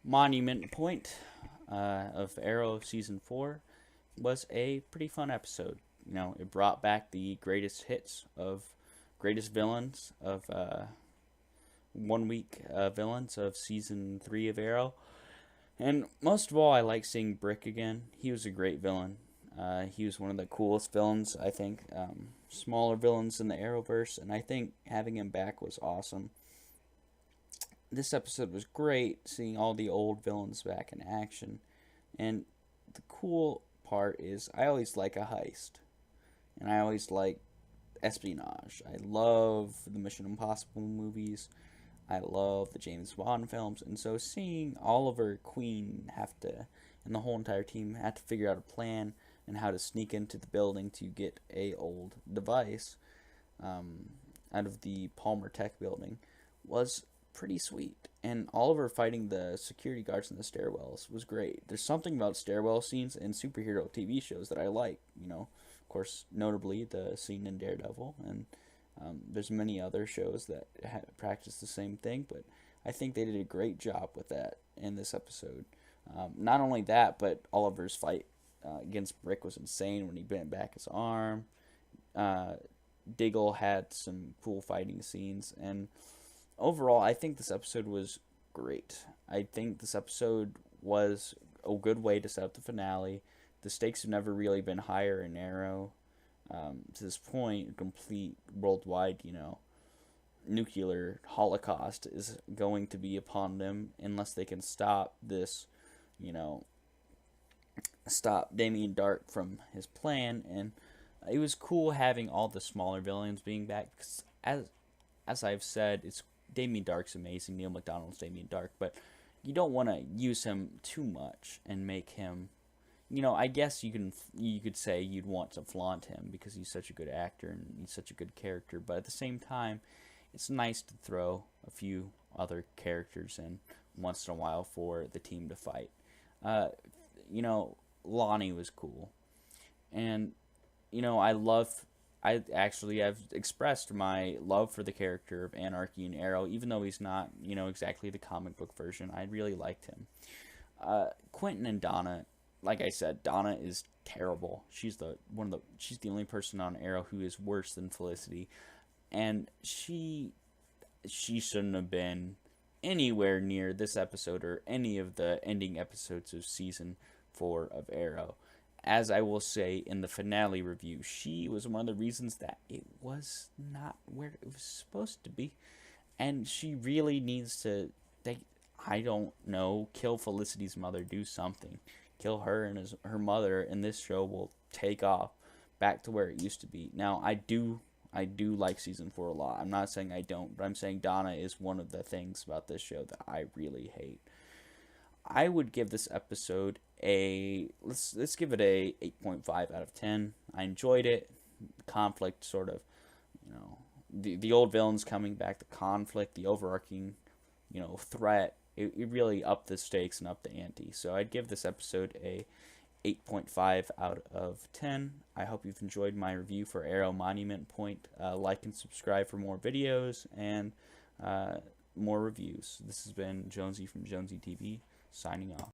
Monument Point of Arrow Season 4 was a pretty fun episode. It brought back the greatest hits of greatest villains of 1 week villains of Season 3 of Arrow. And most of all, I like seeing Brick again. He was a great villain. He was one of the coolest villains, I think. Smaller villains in the Arrowverse, and I think having him back was awesome. This episode was great, seeing all the old villains back in action. And the cool part is I always like a heist. And I always like espionage. I love the Mission Impossible movies. I love the James Bond films. And so seeing Oliver Queen and the whole entire team have to figure out a plan and how to sneak into the building to get a old device out of the Palmer Tech building was pretty sweet. And Oliver fighting the security guards in the stairwells was great. There's something about stairwell scenes in superhero TV shows that I like. Of course, notably the scene in Daredevil, and there's many other shows that practice the same thing, but I think they did a great job with that in this episode. Not only that, but Oliver's fight against Brick was insane when he bent back his arm. Diggle had some cool fighting scenes, and overall, I think this episode was great. I think this episode was a good way to set up the finale. The stakes have never really been higher in Arrow. To this point, complete worldwide, nuclear holocaust is going to be upon them unless they can stop this, stop Damien Dark from his plan. And it was cool having all the smaller villains being back, because as I've said, Damien Dark's amazing. Neil McDonald's Damien Dark, but you don't want to use him too much and make him. I guess you could say you'd want to flaunt him because he's such a good actor and he's such a good character, but at the same time, it's nice to throw a few other characters in once in a while for the team to fight. Lonnie was cool, and I actually have expressed my love for the character of Anarchy in Arrow, even though he's not exactly the comic book version. I really liked him. Quentin and Donna. Like I said, Donna is terrible. She's the only person on Arrow who is worse than Felicity, and she shouldn't have been anywhere near this episode or any of the ending episodes of season 4 of Arrow. As I will say in the finale review, she was one of the reasons that it was not where it was supposed to be, and she really needs to. I don't know, kill Felicity's mother, do something. Kill her and her mother, and this show will take off back to where it used to be. Now, I do like season 4 a lot. I'm not saying I don't, but I'm saying Donna is one of the things about this show that I really hate. I would give this episode let's give it a 8.5 out of 10. I enjoyed it. The conflict sort of, the old villains coming back, the conflict, the overarching, threat. It really upped the stakes and upped the ante. So I'd give this episode a 8.5 out of 10. I hope you've enjoyed my review for Arrow Monument Point. Like and subscribe for more videos and more reviews. This has been Jonesy from Jonesy TV, signing off.